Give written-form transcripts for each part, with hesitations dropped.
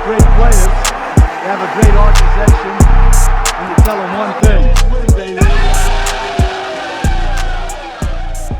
great players, they have a great organization, and you tell them one thing.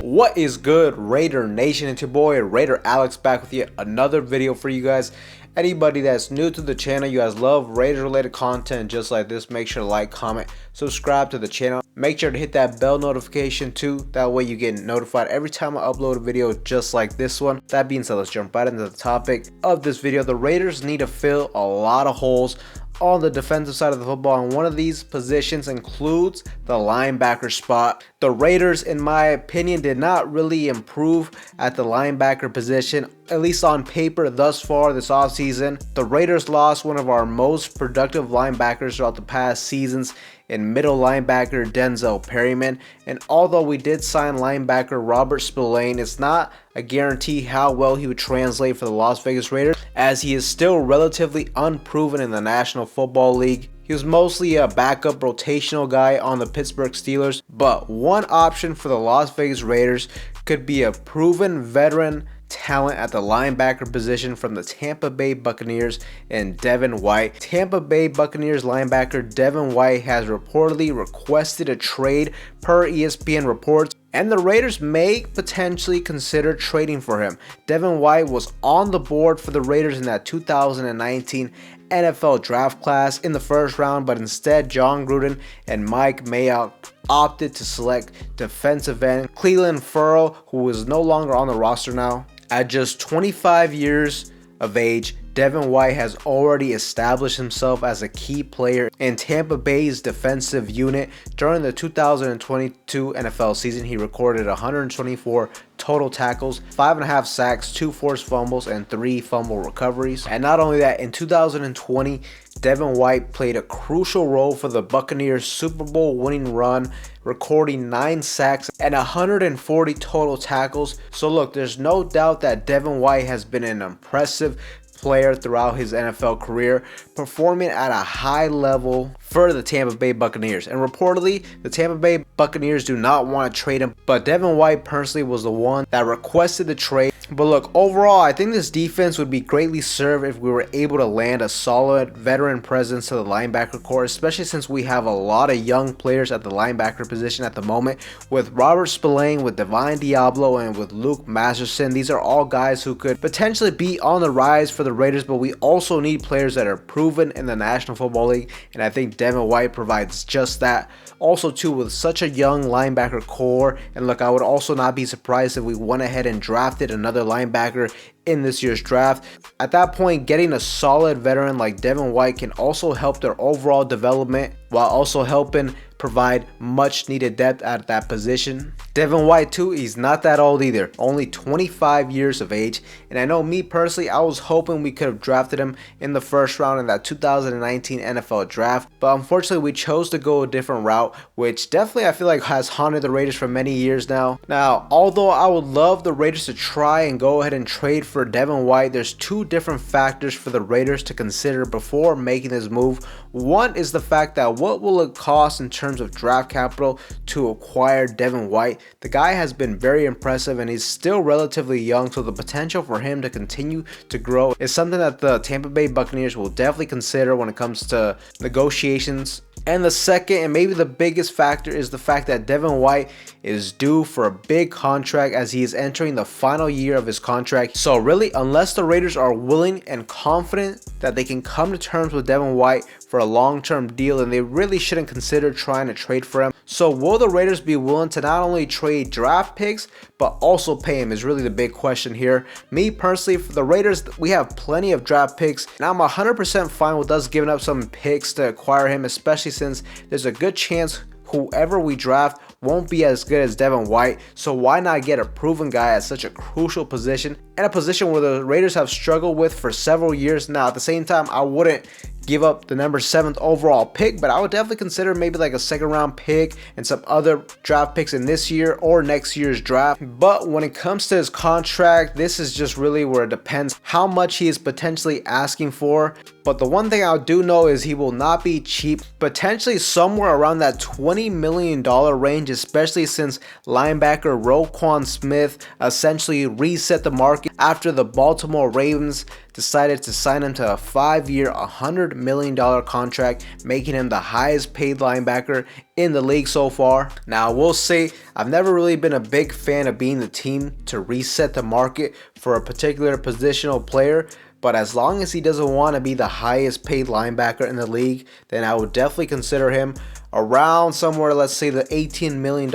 What is good, Raider Nation? It's your boy Raider Alex back with yet another video for you guys. Anybody that's new to the channel, you guys love Raiders related content just like this, make sure to like, comment, subscribe to the channel. Make sure to hit that bell notification too, that way you get notified every time I upload a video just like this one. That being said, let's jump right into the topic of this video. The Raiders need to fill a lot of holes on the defensive side of the football, and one of these positions includes the linebacker spot. The Raiders, in my opinion, did not really improve at the linebacker position, at least on paper thus far this offseason. The Raiders lost one of our most productive linebackers throughout the past seasons in middle linebacker Denzel Perryman, and although we did sign linebacker Robert Spillane, it's not a guarantee how well he would translate for the Las Vegas Raiders, as he is still relatively unproven in the National Football League. He was mostly a backup rotational guy on the Pittsburgh Steelers, but one option for the Las Vegas Raiders could be a proven veteran talent at the linebacker position from the Tampa Bay Buccaneers and Devin White. Tampa Bay Buccaneers linebacker Devin White has reportedly requested a trade per ESPN reports, and the Raiders may potentially consider trading for him. Devin White was on the board for the Raiders in that 2019 NFL draft class in the first round, but instead John Gruden and Mayock opted to select defensive end Clein Ferrell, who is no longer on the roster now. At just 25 years of age, Devin White has already established himself as a key player in Tampa Bay's defensive unit. During the 2022 NFL season, he recorded 124 total tackles, 5.5 sacks, 2 forced fumbles, and 3 fumble recoveries. And not only that, in 2020, Devin White played a crucial role for the Buccaneers' Super Bowl winning run, recording 9 sacks and 140 total tackles. So look, there's no doubt that Devin White has been an impressive player throughout his NFL career, performing at a high level for the Tampa Bay Buccaneers. And reportedly, the Tampa Bay Buccaneers do not want to trade him, but Devin White personally was the one that requested the trade. But look, overall, I think this defense would be greatly served if we were able to land a solid veteran presence to the linebacker core, especially since we have a lot of young players at the linebacker position at the moment, with Robert Spillane, with Divine Diablo, and with Luke Masterson. These are all guys who could potentially be on the rise for the Raiders, but we also need players that are proven in the National Football League, and I think Devin White provides just that. Also too, with such a young linebacker core, and look, I would also not be surprised if we went ahead and drafted another linebacker in this year's draft. At that point, getting a solid veteran like Devin White can also help their overall development, while also helping provide much needed depth at that position. Devin White too, he's not that old either, only 25 years of age, and I know me personally, I was hoping we could have drafted him in the first round in that 2019 NFL draft, but unfortunately we chose to go a different route, which definitely I feel like has haunted the Raiders for many years now. Now, although I would love the Raiders to try and go ahead and trade for Devin White, there's two different factors for the Raiders to consider before making this move. One is the fact that what will it cost in terms of draft capital to acquire Devin White. The guy has been very impressive and he's still relatively young, so the potential for him to continue to grow is something that the Tampa Bay Buccaneers will definitely consider when it comes to negotiations. And the second and maybe the biggest factor is the fact that Devin White is due for a big contract, as he is entering the final year of his contract. So really, unless the Raiders are willing and confident that they can come to terms with Devin White for a long-term deal, then they really shouldn't consider trying to trade for him. So will the Raiders be willing to not only trade draft picks but also pay him is really the big question here. Me personally, for the Raiders, we have plenty of draft picks, and I'm 100% fine with us giving up some picks to acquire him, especially since there's a good chance whoever we draft won't be as good as Devin White. So why not get a proven guy at such a crucial position, and a position where the Raiders have struggled with for several years now? At the same time, I wouldn't give up the number 7th overall pick, but I would definitely consider maybe like a 2nd round pick and some other draft picks in this year or next year's draft. But when it comes to his contract, this is just really where it depends how much he is potentially asking for. But the one thing I do know is he will not be cheap, potentially somewhere around that $20 million range, especially since linebacker Roquan Smith essentially reset the market after the Baltimore Ravens decided to sign him to a 5-year, $100 million contract, making him the highest paid linebacker in the league so far. Now, I will say I've never really been a big fan of being the team to reset the market for a particular positional player, but as long as he doesn't want to be the highest paid linebacker in the league, then I would definitely consider him around somewhere, let's say the $18 million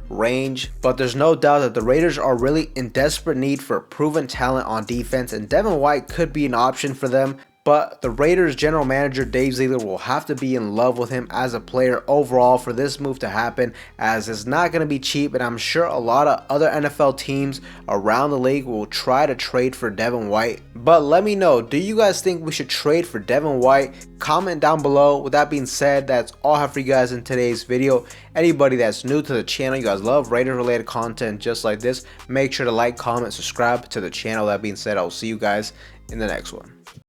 range. But there's no doubt that the Raiders are really in desperate need for proven talent on defense, and Devin White could be an option for them. But the Raiders general manager Dave Ziegler will have to be in love with him as a player overall for this move to happen, as it's not going to be cheap, and I'm sure a lot of other NFL teams around the league will try to trade for Devin White. But let me know, do you guys think we should trade for Devin White? Comment down below. With that being said, that's all I have for you guys in today's video. Anybody that's new to the channel, you guys love Raiders related content just like this, make sure to like, comment, subscribe to the channel. That being said, I'll see you guys in the next one.